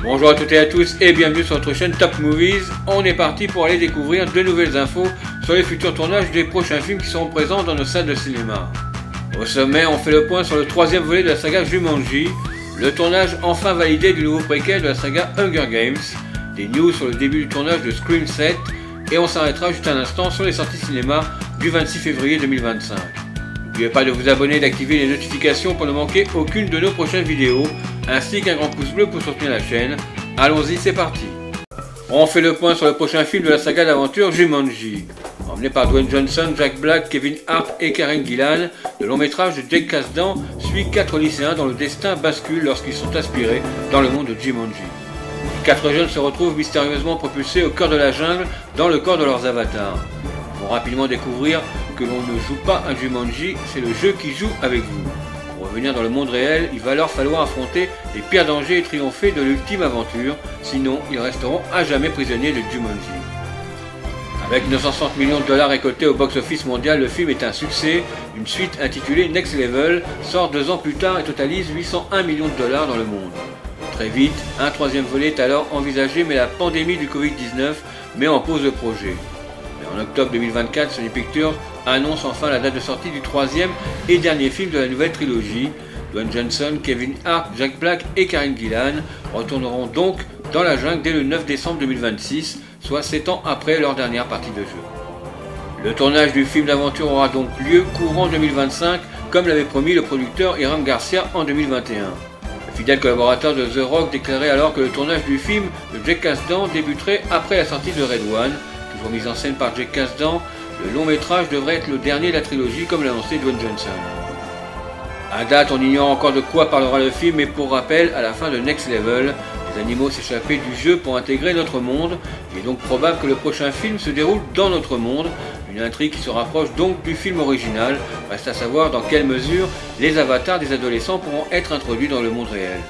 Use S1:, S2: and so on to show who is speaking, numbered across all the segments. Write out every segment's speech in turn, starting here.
S1: Bonjour à toutes et à tous et bienvenue sur notre chaîne Top Movies. On est parti pour aller découvrir de nouvelles infos sur les futurs tournages des prochains films qui seront présents dans nos salles de cinéma. Au sommet, on fait le point sur le troisième volet de la saga Jumanji, le tournage enfin validé du nouveau préquel de la saga Hunger Games, des news sur le début du tournage de Scream 7 et on s'arrêtera juste un instant sur les sorties cinéma du 26 février 2025. N'oubliez pas de vous abonner et d'activer les notifications pour ne manquer aucune de nos prochaines vidéos, ainsi qu'un grand pouce bleu pour soutenir la chaîne. Allons-y, c'est parti. On fait le point sur le prochain film de la saga d'aventure Jumanji. Emmené par Dwayne Johnson, Jack Black, Kevin Hart et Karen Gillan, le long métrage de Jake Kasdan suit 4 lycéens dont le destin bascule lorsqu'ils sont aspirés dans le monde de Jumanji. Les 4 jeunes se retrouvent mystérieusement propulsés au cœur de la jungle dans le corps de leurs avatars. Ils vont rapidement découvrir que l'on ne joue pas un Jumanji, c'est le jeu qui joue avec vous. Pour revenir dans le monde réel, il va leur falloir affronter les pires dangers et triompher de l'ultime aventure, sinon ils resteront à jamais prisonniers de Jumanji. Avec 960 millions de dollars récoltés au box-office mondial, le film est un succès. Une suite intitulée Next Level sort 2 ans plus tard et totalise 801 millions de dollars dans le monde. Très vite, un troisième volet est alors envisagé, mais la pandémie du Covid-19 met en pause le projet. Mais en octobre 2024, Sony Pictures annonce enfin la date de sortie du troisième et dernier film de la nouvelle trilogie. Dwayne Johnson, Kevin Hart, Jack Black et Karen Gillan retourneront donc dans la jungle dès le 9 décembre 2026, soit 7 ans après leur dernière partie de jeu. Le tournage du film d'aventure aura donc lieu courant 2025, comme l'avait promis le producteur Hiram Garcia en 2021. Le fidèle collaborateur de The Rock déclarait alors que le tournage du film de Jake Kasdan débuterait après la sortie de Red One. Toujours mis en scène par Jake Kasdan, le long métrage devrait être le dernier de la trilogie comme l'a annoncé Dwayne Johnson. À date, on ignore encore de quoi parlera le film, mais pour rappel, à la fin de Next Level, les animaux s'échappaient du jeu pour intégrer notre monde. Il est donc probable que le prochain film se déroule dans notre monde, une intrigue qui se rapproche donc du film original. Reste à savoir dans quelle mesure les avatars des adolescents pourront être introduits dans le monde réel.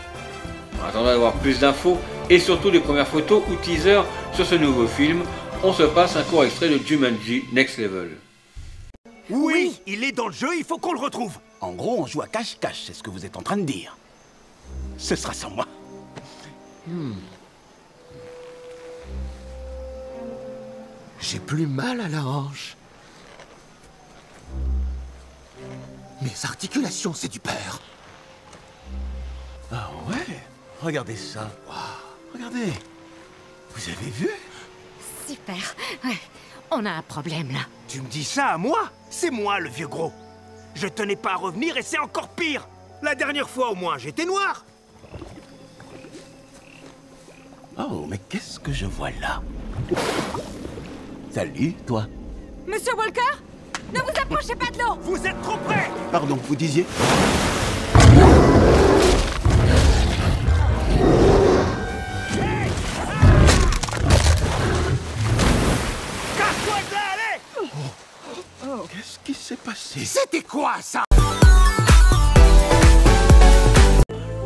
S1: En attendant d'avoir plus d'infos et surtout des premières photos ou teasers sur ce nouveau film, on se passe un court extrait de Jumanji Next Level.
S2: Oui, il est dans le jeu, il faut qu'on le retrouve.
S3: En gros, on joue à cache-cache, c'est ce que vous êtes en train de dire. Ce sera sans moi.
S4: J'ai plus mal à la hanche. Mes articulations, c'est du père.
S3: Ah ouais? Regardez ça. Wow. Regardez. Vous avez vu?
S5: Super, ouais, on a un problème là.
S2: Tu me dis ça à moi? C'est moi le vieux gros. Je tenais pas à revenir et c'est encore pire. La dernière fois au moins, j'étais noir.
S3: Oh, mais qu'est-ce que je vois là? Salut, toi.
S5: Monsieur Walker, ne vous approchez pas de l'eau.
S2: Vous êtes trop près.
S3: Pardon, vous disiez?
S2: Casse-toi de là, allez.
S3: Oh, qu'est-ce qui s'est passé?
S4: C'était quoi ça?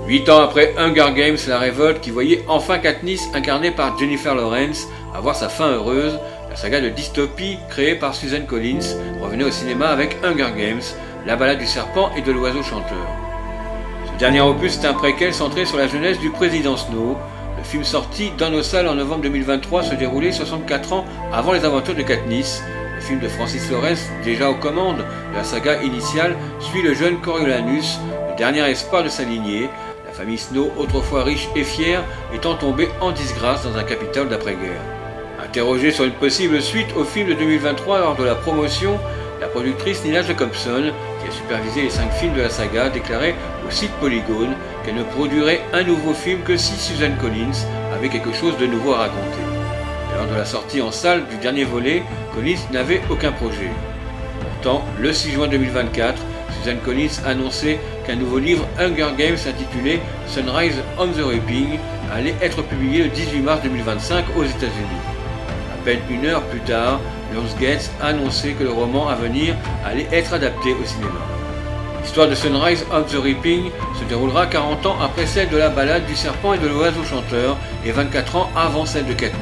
S1: 8 ans après Hunger Games, la révolte qui voyait enfin Katniss incarnée par Jennifer Lawrence avoir sa fin heureuse, la saga de dystopie créée par Susan Collins revenait au cinéma avec Hunger Games, la balade du serpent et de l'oiseau chanteur. Ce dernier opus est un préquel centré sur la jeunesse du président Snow. Le film sorti dans nos salles en novembre 2023 se déroulait 64 ans avant les aventures de Katniss. Le film de Francis Lawrence, déjà aux commandes de la saga initiale, suit le jeune Coriolanus, le dernier espoir de sa lignée. La famille Snow, autrefois riche et fière, étant tombée en disgrâce dans un Capitole d'après-guerre. Interrogée sur une possible suite au film de 2023 lors de la promotion, la productrice Nina Jacobson, qui a supervisé les 5 films de la saga, déclarait au site Polygone qu'elle ne produirait un nouveau film que si Susan Collins avait quelque chose de nouveau à raconter. Et lors de la sortie en salle du dernier volet, Collins n'avait aucun projet. Pourtant, le 6 juin 2024, Susan Collins annonçait qu'un nouveau livre Hunger Games intitulé Sunrise on the Reaping allait être publié le 18 mars 2025 aux États-Unis. À peine une heure plus tard, Lionsgate annonçait que le roman à venir allait être adapté au cinéma. L'histoire de Sunrise on the Reaping se déroulera 40 ans après celle de la balade du serpent et de l'oiseau chanteur et 24 ans avant celle de Katniss.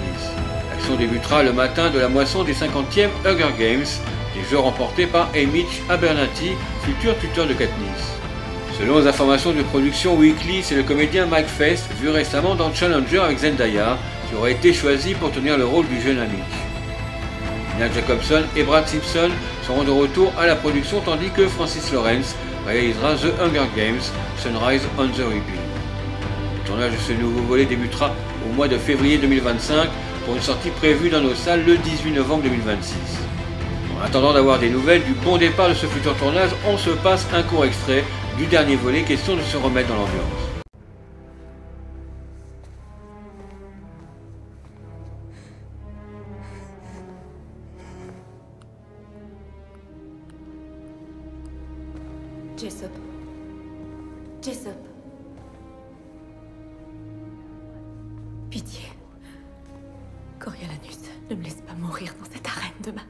S1: L'action débutera le matin de la moisson des 50e Hunger Games, des jeux remportés par Haymitch Abernathy, futur tuteur de Katniss. Selon les informations de Production Weekly, c'est le comédien Mike Fest, vu récemment dans Challenger avec Zendaya, qui aurait été choisi pour tenir le rôle du jeune ami. Nina Jacobson et Brad Simpson seront de retour à la production tandis que Francis Lawrence réalisera The Hunger Games, Sunrise on the Reaping. Le tournage de ce nouveau volet débutera au mois de février 2025 pour une sortie prévue dans nos salles le 18 novembre 2026. En attendant d'avoir des nouvelles du bon départ de ce futur tournage, on se passe un court extrait du dernier volet, question de se remettre dans l'ambiance.
S6: Jessup. Jessup. Pitié. Coriolanus, ne me laisse pas mourir dans cette arène demain.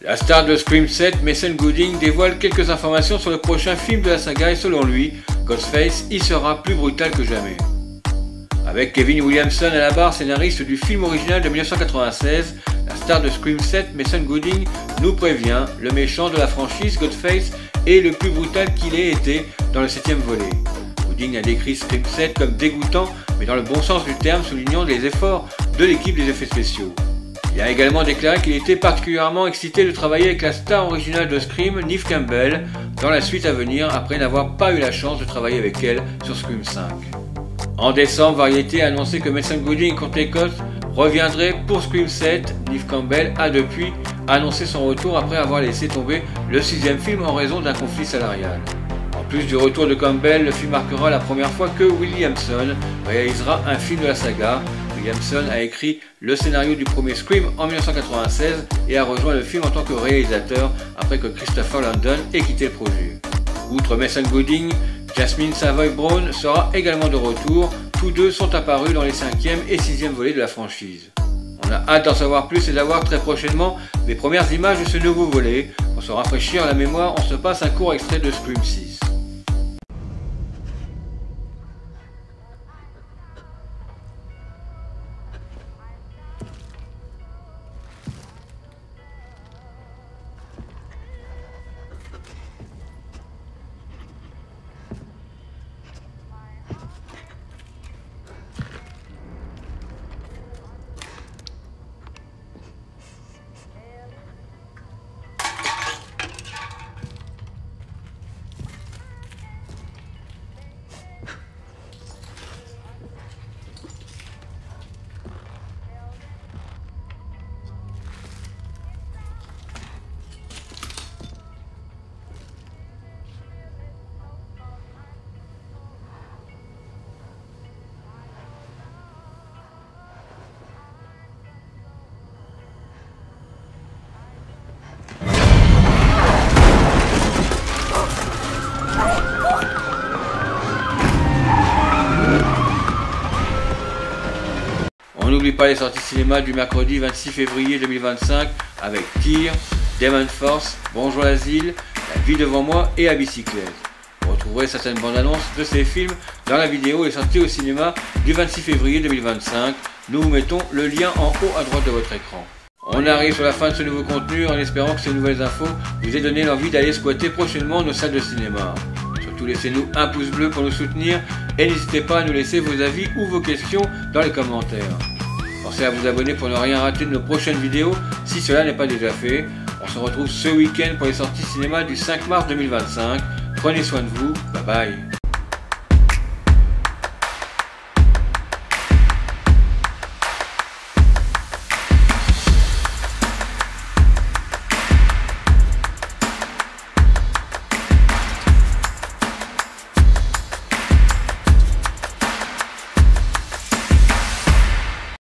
S1: La star de Scream 7, Mason Gooding, dévoile quelques informations sur le prochain film de la saga et selon lui, Ghostface y sera plus brutal que jamais. Avec Kevin Williamson à la barre, scénariste du film original de 1996, la star de Scream 7, Mason Gooding, nous prévient, le méchant de la franchise, Ghostface, est le plus brutal qu'il ait été dans le 7e volet. Gooding a décrit Scream 7 comme dégoûtant, mais dans le bon sens du terme, soulignant les efforts de l'équipe des effets spéciaux. Il a également déclaré qu'il était particulièrement excité de travailler avec la star originale de Scream, Neve Campbell, dans la suite à venir après n'avoir pas eu la chance de travailler avec elle sur Scream 5. En décembre, Variety a annoncé que Mason Gooding contre l'Écosse reviendrait pour Scream 7. Neve Campbell a depuis annoncé son retour après avoir laissé tomber le 6e film en raison d'un conflit salarial. En plus du retour de Campbell, le film marquera la première fois que Williamson réalisera un film de la saga. Williamson a écrit le scénario du premier Scream en 1996 et a rejoint le film en tant que réalisateur après que Christopher Landon ait quitté le projet. Outre Mason Gooding, Jasmine Savoy Brown sera également de retour. Tous deux sont apparus dans les 5e et 6e volets de la franchise. On a hâte d'en savoir plus et d'avoir très prochainement les premières images de ce nouveau volet. Pour se rafraîchir la mémoire, on se passe un court extrait de Scream 6. On n'oublie pas les sorties cinéma du mercredi 26 février 2025 avec Tyr, Demon Force, Bonjour l'Asile, La vie devant moi et À bicyclette. Vous retrouverez certaines bandes annonces de ces films dans la vidéo et sortie au cinéma du 26 février 2025. Nous vous mettons le lien en haut à droite de votre écran. On arrive sur la fin de ce nouveau contenu en espérant que ces nouvelles infos vous aient donné l'envie d'aller squatter prochainement nos salles de cinéma. Surtout laissez-nous un pouce bleu pour nous soutenir et n'hésitez pas à nous laisser vos avis ou vos questions dans les commentaires. Pensez à vous abonner pour ne rien rater de nos prochaines vidéos si cela n'est pas déjà fait. On se retrouve ce week-end pour les sorties cinéma du 5 mars 2025. Prenez soin de vous, bye bye.